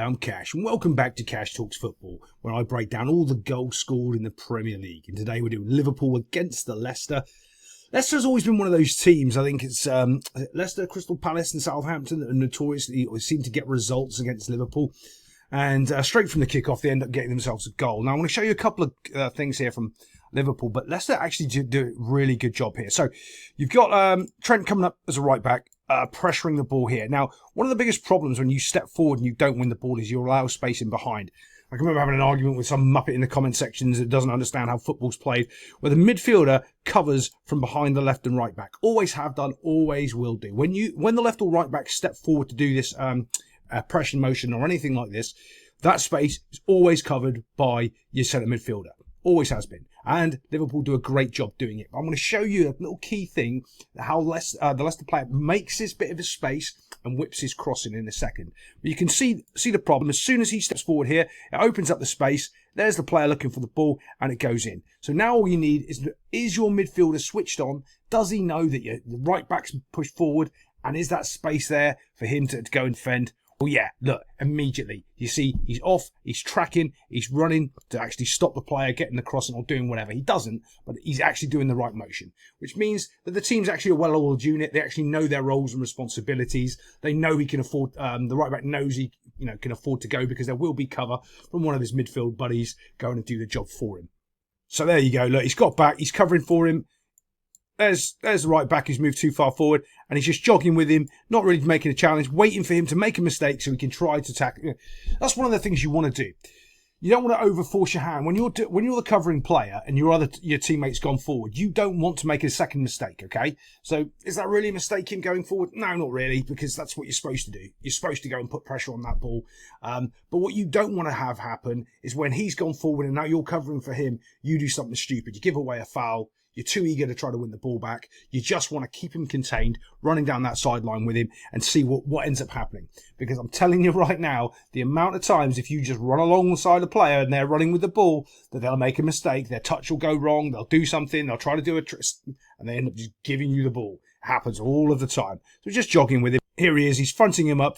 I'm Cash, and welcome back to Cash Talks Football, where I break down all the goals scored in the Premier League. And today we're doing Liverpool against the Leicester. Leicester's always been one of those teams. I think it's Leicester, Crystal Palace and Southampton that are notoriously seem to get results against Liverpool. And straight from the kickoff, they end up getting themselves a goal. Now, I want to show you a couple of things here from Liverpool, but Leicester actually do a really good job here. So you've got Trent coming up as a right back. Pressuring the ball here. Now, one of the biggest problems when you step forward and you don't win the ball is you allow space in behind. I can remember having an argument with some muppet in the comment sections that doesn't understand how football's played, where the midfielder covers from behind the left and right back. Always have done, always will do. When the left or right back step forward to do this pressure motion or anything like this, that space is always covered by your centre midfielder. Always has been. And Liverpool do a great job doing it. I'm going to show you a little key thing, how the Leicester player makes this bit of a space and whips his crossing in a second. But you can see the problem. As soon as he steps forward here, it opens up the space. There's the player looking for the ball, and it goes in. So now all you need is your midfielder switched on? Does he know that the right back's pushed forward? And is that space there for him to go and defend? Well, yeah, look, immediately. You see, he's off, he's tracking, he's running to actually stop the player getting the crossing or doing whatever. He doesn't, but he's actually doing the right motion, which means that the team's actually a well-oiled unit. They actually know their roles and responsibilities. They know he can afford, the right back knows he can afford to go because there will be cover from one of his midfield buddies going to do the job for him. So there you go. Look, he's got back, he's covering for him. There's the right back who's moved too far forward, and he's just jogging with him, not really making a challenge, waiting for him to make a mistake so he can try to tackle. That's one of the things you want to do. You don't want to overforce your hand when you're the covering player and your teammate's gone forward. You don't want to make a second mistake. Okay, so is that really a mistake him going forward? No, not really, because that's what you're supposed to do. You're supposed to go and put pressure on that ball. But what you don't want to have happen is when he's gone forward and now you're covering for him, you do something stupid. You give away a foul. You're too eager to try to win the ball back. You just want to keep him contained, running down that sideline with him and see what ends up happening. Because I'm telling you right now, the amount of times if you just run alongside a player and they're running with the ball, that they'll make a mistake, their touch will go wrong, they'll do something, they'll try to do a trick, and they end up just giving you the ball. It happens all of the time. So just jogging with him. Here he is. He's fronting him up.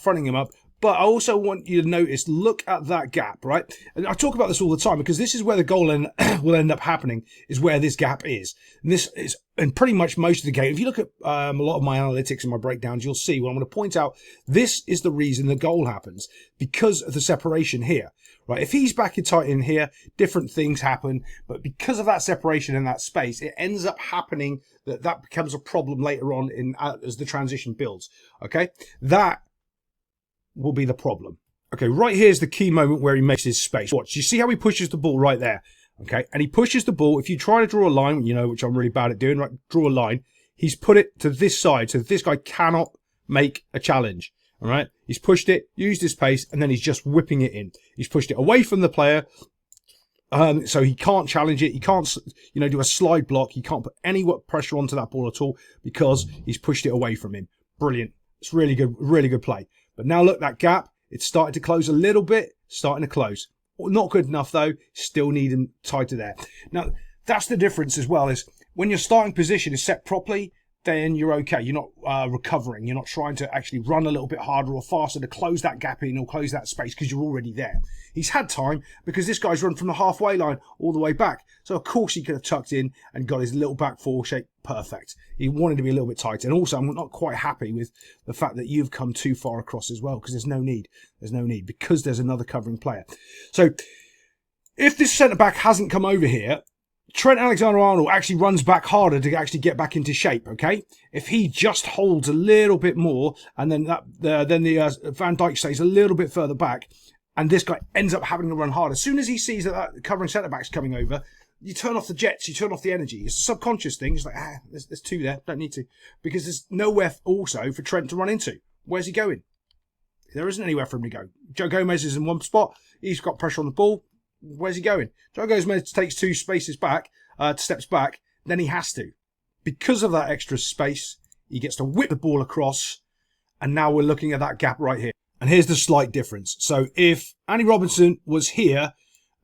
But I also want you to notice, look at that gap, right? And I talk about this all the time because this is where the goal will end up happening, is where this gap is. And this is, and pretty much most of the game, if you look at a lot of my analytics and my breakdowns, you'll see what I'm going to point out. This is the reason the goal happens, because of the separation here, right? If he's back in tight in here, different things happen. But because of that separation and that space, it ends up happening that becomes a problem later on as the transition builds, okay? That will be the problem. Okay, right here's the key moment where he makes his space. Watch, you see how he pushes the ball right there? Okay, and he pushes the ball. If you try to draw a line, which I'm really bad at doing, right? Draw a line. He's put it to this side, so this guy cannot make a challenge. All right, he's pushed it, used his pace, and then he's just whipping it in. He's pushed it away from the player, so he can't challenge it. He can't, do a slide block. He can't put any pressure onto that ball at all because he's pushed it away from him. Brilliant. It's really good play. But now look, that gap, it's starting to close a little bit, starting to close. Not good enough though, still need him tighter there. Now, that's the difference as well, is when your starting position is set properly, then you're okay. You're not recovering. You're not trying to actually run a little bit harder or faster to close that gap in or close that space because you're already there. He's had time because this guy's run from the halfway line all the way back. So, of course, he could have tucked in and got his little back four shape perfect. He wanted to be a little bit tighter. And also, I'm not quite happy with the fact that you've come too far across as well because there's no need. There's no need because there's another covering player. So, if this centre-back hasn't come over here, Trent Alexander-Arnold actually runs back harder to actually get back into shape, okay? If he just holds a little bit more and then the Van Dijk stays a little bit further back and this guy ends up having to run hard. As soon as he sees that covering centre-back's coming over, you turn off the jets, you turn off the energy. It's a subconscious thing. It's like, there's two there, don't need to. Because there's nowhere also for Trent to run into. Where's he going? There isn't anywhere for him to go. Joe Gomez is in one spot. He's got pressure on the ball. Where's he going? Joe Gomez takes two steps back, then he has to. Because of that extra space, he gets to whip the ball across, and now we're looking at that gap right here. And here's the slight difference. So if Andy Robinson was here,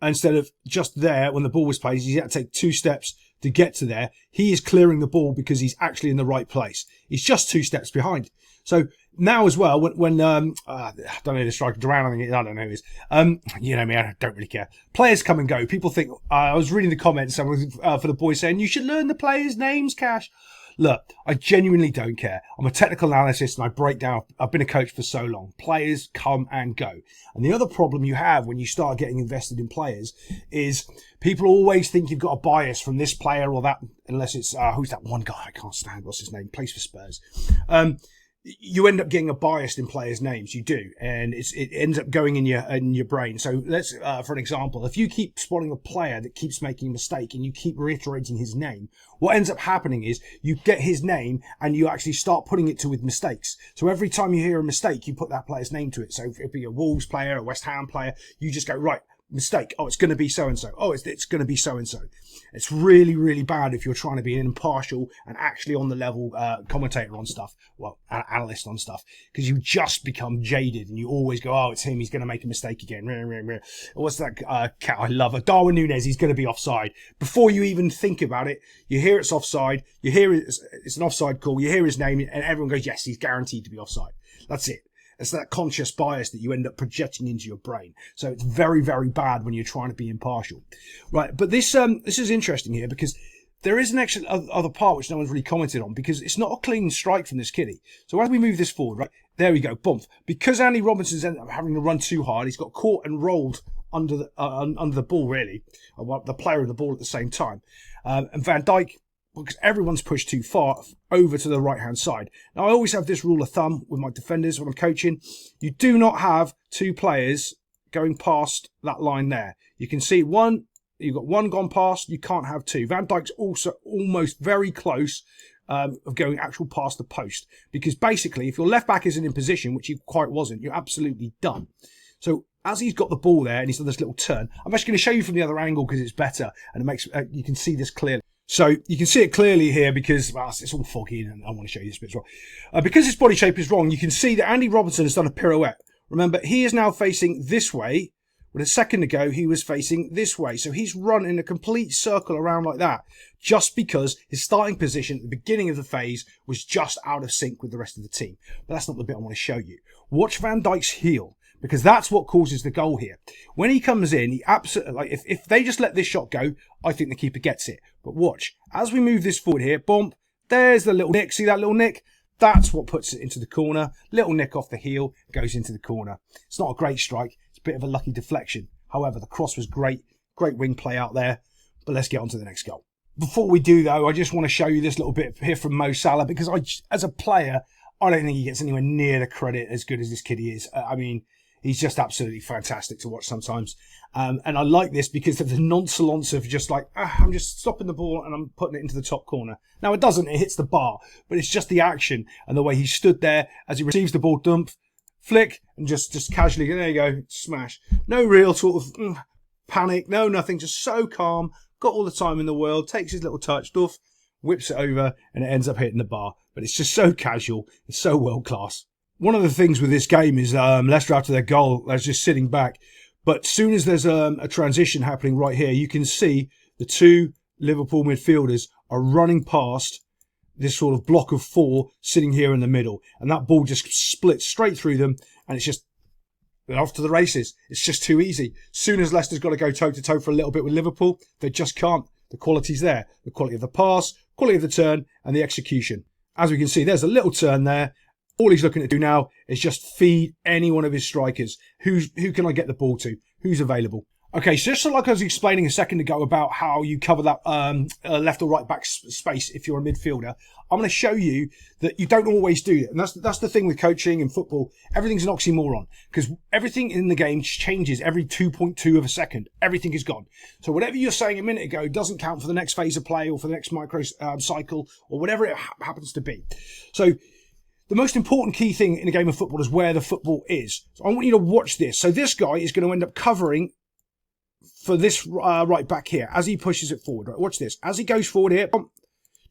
instead of just there when the ball was played, he had to take two steps to get to there. He is clearing the ball because he's actually in the right place. He's just two steps behind. So Now as well, when I don't know the striker, Duran, I don't know who it is. You know me, I don't really care. Players come and go. People think, I was reading the comments for the boys saying, you should learn the players' names, Cash. Look, I genuinely don't care. I'm a technical analyst and I break down. I've been a coach for so long. Players come and go. And the other problem you have when you start getting invested in players is people always think you've got a bias from this player or that, unless it's, who's that one guy I can't stand? What's his name? Plays for Spurs. You end up getting a bias in players' names. You do, and it ends up going in your brain. So let's, for an example, if you keep spotting a player that keeps making a mistake and you keep reiterating his name, what ends up happening is you get his name and you actually start putting it to with mistakes. So every time you hear a mistake, you put that player's name to it. So if it be a Wolves player, a West Ham player, you just go, right, mistake. Oh, it's going to be so-and-so. Oh, it's going to be so-and-so. It's really, really bad if you're trying to be an impartial and actually on the level commentator on stuff. Well, analyst on stuff. Because you just become jaded and you always go, oh, it's him. He's going to make a mistake again. What's that cat I love? Darwin Núñez, he's going to be offside. Before you even think about it, you hear it's offside. You hear it's an offside call. You hear his name and everyone goes, yes, he's guaranteed to be offside. That's it. It's that conscious bias that you end up projecting into your brain. So it's very, very bad when you're trying to be impartial. Right, but this is interesting here because there is an actual other part which no one's really commented on because it's not a clean strike from this kiddie. So as we move this forward, right, there we go, bump. Because Andy Robinson's ended up having to run too hard, he's got caught and rolled under the ball, really, the player and the ball at the same time. And Van Dijk, because everyone's pushed too far over to the right-hand side. Now, I always have this rule of thumb with my defenders when I'm coaching. You do not have two players going past that line there. You can see you've got one gone past, you can't have two. Van Dijk's also almost very close of going actual past the post. Because basically, if your left back isn't in position, which he quite wasn't, you're absolutely done. So as he's got the ball there and he's done this little turn, I'm actually going to show you from the other angle because it's better and it makes you can see this clearly. So you can see it clearly here because it's all foggy and I want to show you this bit as well. Because his body shape is wrong, you can see that Andy Robinson has done a pirouette. Remember, he is now facing this way, when a second ago he was facing this way. So he's run in a complete circle around like that just because his starting position at the beginning of the phase was just out of sync with the rest of the team. But that's not the bit I want to show you. Watch Van Dijk's heel, because that's what causes the goal here. When he comes in, he absolutely, like, if they just let this shot go, I think the keeper gets it. But watch, as we move this forward here, bump, there's the little nick. See that little nick? That's what puts it into the corner. Little nick off the heel, goes into the corner. It's not a great strike. It's a bit of a lucky deflection. However, the cross was great. Great wing play out there. But let's get on to the next goal. Before we do, though, I just want to show you this little bit here from Mo Salah, because as a player, I don't think he gets anywhere near the credit as good as this kiddie is. I mean, he's just absolutely fantastic to watch sometimes. And I like this because of the nonchalance of just like, I'm just stopping the ball and I'm putting it into the top corner. Now, it doesn't. It hits the bar. But it's just the action and the way he stood there as he receives the ball, dump, flick, and just casually, there you go, smash. No real sort of panic. No, nothing. Just so calm. Got all the time in the world. Takes his little touch, duff, whips it over, and it ends up hitting the bar. But it's just so casual. It's so world class. One of the things with this game is Leicester, after their goal, they're just sitting back. But as soon as there's a transition happening right here, you can see the two Liverpool midfielders are running past this sort of block of four sitting here in the middle. And that ball just splits straight through them. And it's just, they're off to the races. It's just too easy. As soon as Leicester's got to go toe-to-toe for a little bit with Liverpool, they just can't. The quality's there. The quality of the pass, quality of the turn, and the execution. As we can see, there's a little turn there. All he's looking to do now is just feed any one of his strikers. Who can I get the ball to? Who's available? Okay, so just like I was explaining a second ago about how you cover that left or right back space if you're a midfielder, I'm going to show you that you don't always do it. And that's the thing with coaching and football. Everything's an oxymoron because everything in the game changes every 2.2 of a second. Everything is gone. So whatever you're saying a minute ago doesn't count for the next phase of play or for the next micro cycle or whatever it happens to be. So the most important key thing in a game of football is where the football is. So I want you to watch this. So this guy is going to end up covering for this right back here as he pushes it forward. Right, watch this. As he goes forward here, do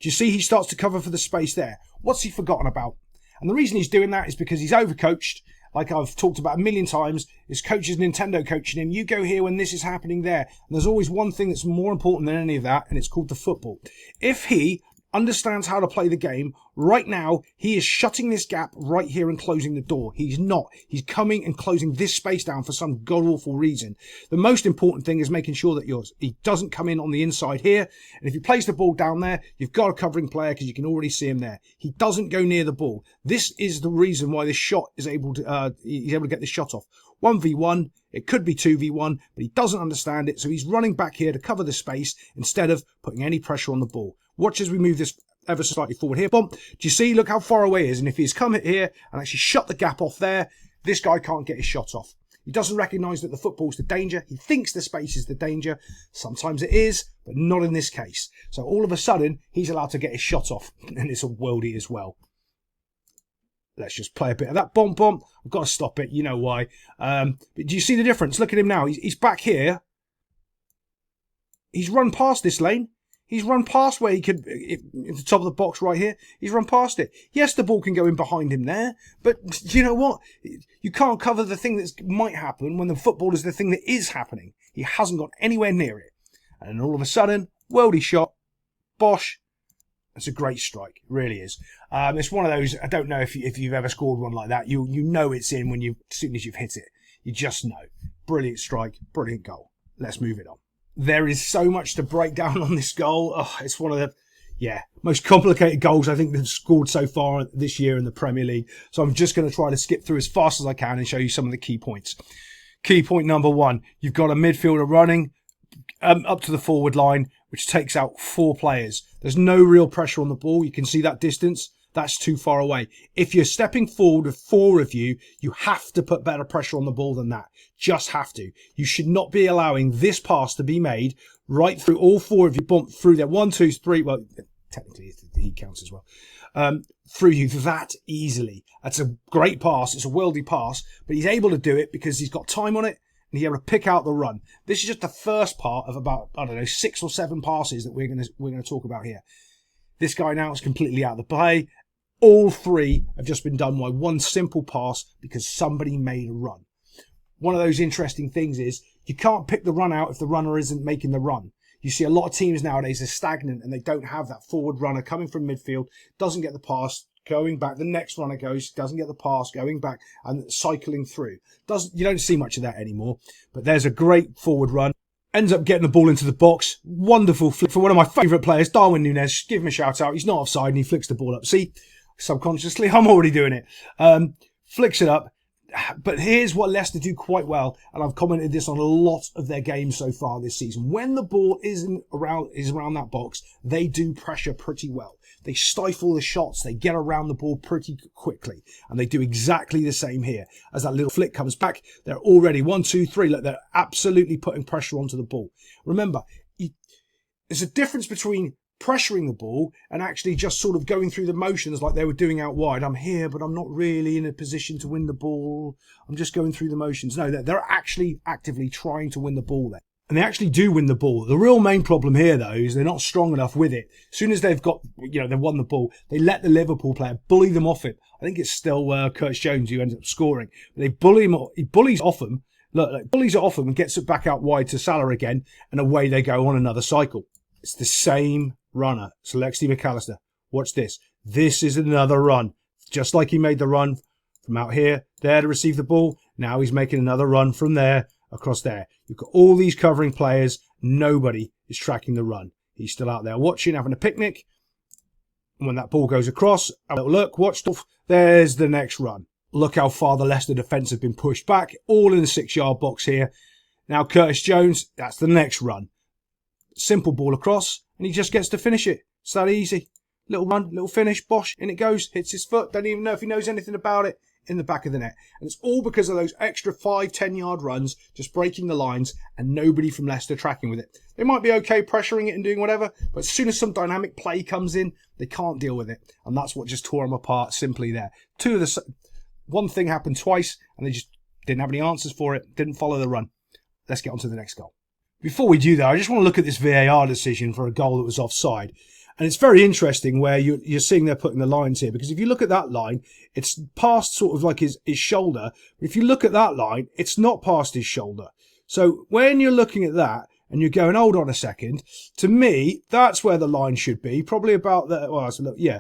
you see he starts to cover for the space there? What's he forgotten about? And the reason he's doing that is because he's overcoached. Like I've talked about a million times, his coach is Nintendo coaching him. You go here when this is happening there. And there's always one thing that's more important than any of that, and it's called the football. If he understands how to play the game. Right now, he is shutting this gap right here and closing the door. He's not. He's coming and closing this space down for some god-awful reason. The most important thing is making sure that he doesn't come in on the inside here. And if he plays the ball down there, you've got a covering player because you can already see him there. He doesn't go near the ball. This is the reason why this shot is able to, he's able to get this shot off. 1v1, it could be 2v1, but he doesn't understand it, so he's running back here to cover the space instead of putting any pressure on the ball. Watch as we move this ever so slightly forward here. Bump. Do you see? Look how far away he is, and if he's come here and actually shut the gap off there, this guy can't get his shot off. He doesn't recognise that the football's the danger. He thinks the space is the danger. Sometimes it is, but not in this case. So all of a sudden, he's allowed to get his shot off, and it's a worldie as well. Let's just play a bit of that bomb. I've got to stop it. You know why. But do you see the difference? Look at him now. He's back here. He's run past this lane. He's run past where he could, at the top of the box right here. He's run past it. Yes, the ball can go in behind him there. But you know what? You can't cover the thing that might happen when the football is the thing that is happening. He hasn't got anywhere near it. And then all of a sudden, worldie shot. Bosh. It's a great strike, it really is. It's one of those, I don't know if you've ever scored one like that. You know it's in as soon as you've hit it. You just know. Brilliant strike, brilliant goal. Let's move it on. There is so much to break down on this goal. Oh, it's one of the most complicated goals I think they've scored so far this year in the Premier League. So I'm just going to try to skip through as fast as I can and show you some of the key points. Key point number 1, you've got a midfielder running up to the forward line, which takes out 4 players. There's no real pressure on the ball. You can see that distance. That's too far away. If you're stepping forward with 4 of you, you have to put better pressure on the ball than that. Just have to. You should not be allowing this pass to be made right through all 4 of you. Bump through there. 1, 2, 3. Well, technically he counts as well. Through you that easily. That's a great pass. It's a worldie pass, but he's able to do it because he's got time on it. And he's able to pick out the run. This is just the first part of about, 6 or 7 passes that we're going to talk about here. This guy now is completely out of the play. All 3 have just been done by one simple pass because somebody made a run. One of those interesting things is you can't pick the run out if the runner isn't making the run. You see a lot of teams nowadays are stagnant and they don't have that forward runner coming from midfield, doesn't get the pass, going back, the next runner goes, doesn't get the pass, going back and cycling through. You don't see much of that anymore, but there's a great forward run. Ends up getting the ball into the box. Wonderful flick for one of my favourite players, Darwin Núñez. Give him a shout out. He's not offside and he flicks the ball up. See, subconsciously, I'm already doing it. Flicks it up. But here's what Leicester do quite well, and I've commented this on a lot of their games so far this season. When the ball is around that box, they do pressure pretty well. They stifle the shots, they get around the ball pretty quickly, and they do exactly the same here. As that little flick comes back, they're already 1, 2, 3. Look, they're absolutely putting pressure onto the ball. Remember, there's a difference between pressuring the ball and actually just sort of going through the motions like they were doing out wide. I'm here, but I'm not really in a position to win the ball. I'm just going through the motions. No, they're actually actively trying to win the ball there. And they actually do win the ball. The real main problem here, though, is they're not strong enough with it. As soon as they've got, they've won the ball, they let the Liverpool player bully them off it. I think it's still Curtis Jones who ends up scoring. But they bully him. He bullies off them. Look, bullies it off them and gets it back out wide to Salah again. And away they go on another cycle. It's the same runner. So Lexi McAllister. Watch this. This is another run. Just like he made the run from out here, there to receive the ball. Now he's making another run from there across there. You've got all these covering players. Nobody is tracking the run. He's still out there watching, having a picnic. And when that ball goes across, have a little look, watch. There's the next run. Look how far the Leicester defence have been pushed back. All in the 6-yard box here. Now Curtis Jones, that's the next run. Simple ball across, and he just gets to finish it. It's that easy. Little run, little finish, bosh, in it goes. Hits his foot. Don't even know if he knows anything about it. In the back of the net. And it's all because of those extra 5-10 yard runs, just breaking the lines, and nobody from Leicester tracking with it. They might be okay pressuring it and doing whatever, but as soon as some dynamic play comes in, they can't deal with it. And that's what just tore them apart simply there. One thing happened twice, and they just didn't have any answers for it, didn't follow the run. Let's get on to the next goal. Before we do that, I just want to look at this VAR decision for a goal that was offside. And it's very interesting where you're seeing they're putting the lines here, because if you look at that line, it's past sort of like his shoulder. But if you look at that line, it's not past his shoulder. So when you're looking at that and you're going, hold on a second. To me, that's where the line should be. Probably about the, well, yeah,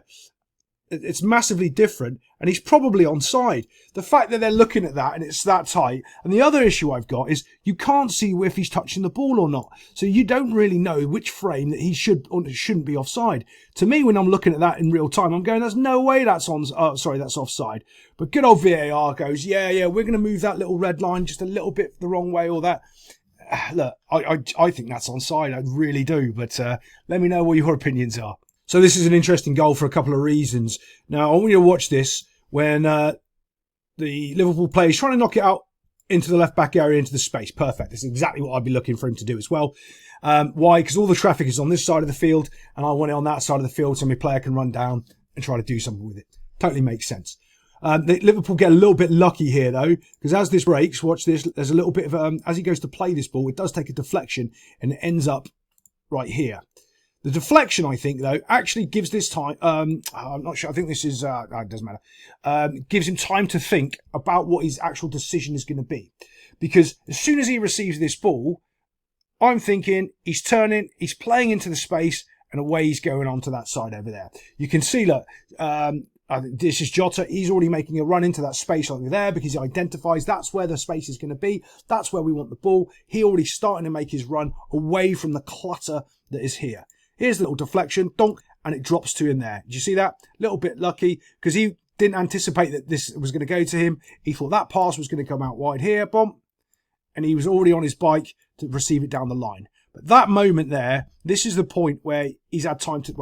it's massively different, and he's probably onside. The fact that they're looking at that and it's that tight. And the other issue I've got is you can't see if he's touching the ball or not. So you don't really know which frame that he should or shouldn't be offside. To me, when I'm looking at that in real time, I'm going, there's no way that's that's offside. But good old VAR goes, yeah, we're going to move that little red line just a little bit the wrong way or that. Look, I think that's onside. I really do. But let me know what your opinions are. So this is an interesting goal for a couple of reasons. Now, I want you to watch this when the Liverpool player is trying to knock it out into the left-back area, into the space. Perfect. That's exactly what I'd be looking for him to do as well. Why? Because all the traffic is on this side of the field, and I want it on that side of the field so my player can run down and try to do something with it. Totally makes sense. Liverpool get a little bit lucky here, though, because as this breaks, watch this, there's a little bit of, as he goes to play this ball, it does take a deflection, and it ends up right here. The deflection, I think, though, actually gives this time, I'm not sure, I think this is, it doesn't matter, gives him time to think about what his actual decision is going to be. Because as soon as he receives this ball, I'm thinking he's turning, he's playing into the space, and away he's going onto that side over there. You can see, look, this is Jota. He's already making a run into that space over there because he identifies that's where the space is going to be. That's where we want the ball. He already starting to make his run away from the clutter that is here. Here's a little deflection, donk, and it drops to him there. Did you see that? A little bit lucky because he didn't anticipate that this was going to go to him. He thought that pass was going to come out wide here, bump, and he was already on his bike to receive it down the line. But that moment there, this is the point where he's had time to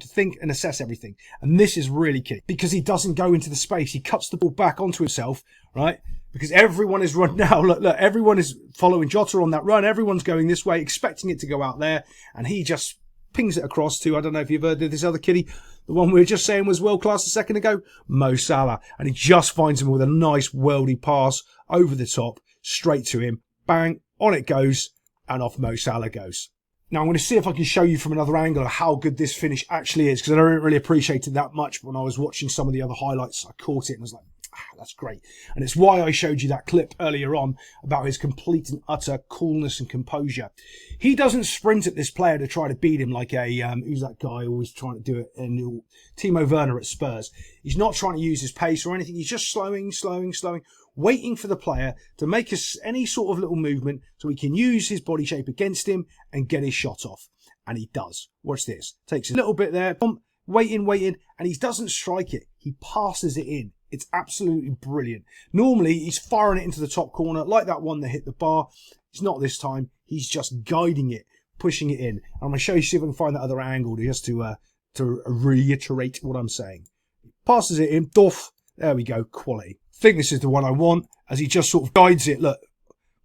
think and assess everything. And this is really key because he doesn't go into the space. He cuts the ball back onto himself, right? Because everyone is run now. Look, everyone is following Jota on that run. Everyone's going this way, expecting it to go out there. And he just pings it across to, I don't know if you've heard of this other kiddie, the one we were just saying was world class a second ago, Mo Salah. And he just finds him with a nice worldy pass over the top, straight to him. Bang, on it goes, and off Mo Salah goes. Now, I'm going to see if I can show you from another angle how good this finish actually is, because I don't really appreciate it that much. When I was watching some of the other highlights, I caught it and was like, that's great. And it's why I showed you that clip earlier on about his complete and utter coolness and composure. He doesn't sprint at this player to try to beat him like a, who's that guy always trying to do it? And Timo Werner at Spurs. He's not trying to use his pace or anything. He's just slowing, waiting for the player to make any sort of little movement so he can use his body shape against him and get his shot off. And he does. Watch this. Takes a little bit there, waiting, and he doesn't strike it. He passes it in. It's absolutely brilliant. Normally, he's firing it into the top corner, like that one that hit the bar. It's not this time. He's just guiding it, pushing it in. I'm going to show you, see if I can find that other angle just to reiterate what I'm saying. Passes it in, doff. There we go, quality. I think this is the one I want, as he just sort of guides it. Look,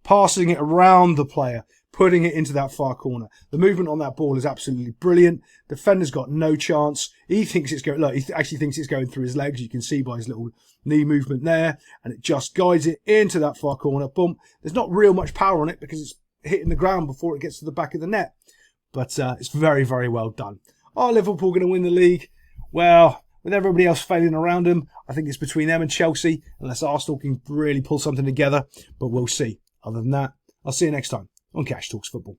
passing it around the player, putting it into that far corner. The movement on that ball is absolutely brilliant. Defender's got no chance. He thinks it's going, look, he actually thinks it's going through his legs. You can see by his little knee movement there. And it just guides it into that far corner. Boom. There's not real much power on it because it's hitting the ground before it gets to the back of the net. But it's very, very well done. Are Liverpool going to win the league? Well, with everybody else failing around them, I think it's between them and Chelsea, unless Arsenal can really pull something together. But we'll see. Other than that, I'll see you next time on Cash Talks Football.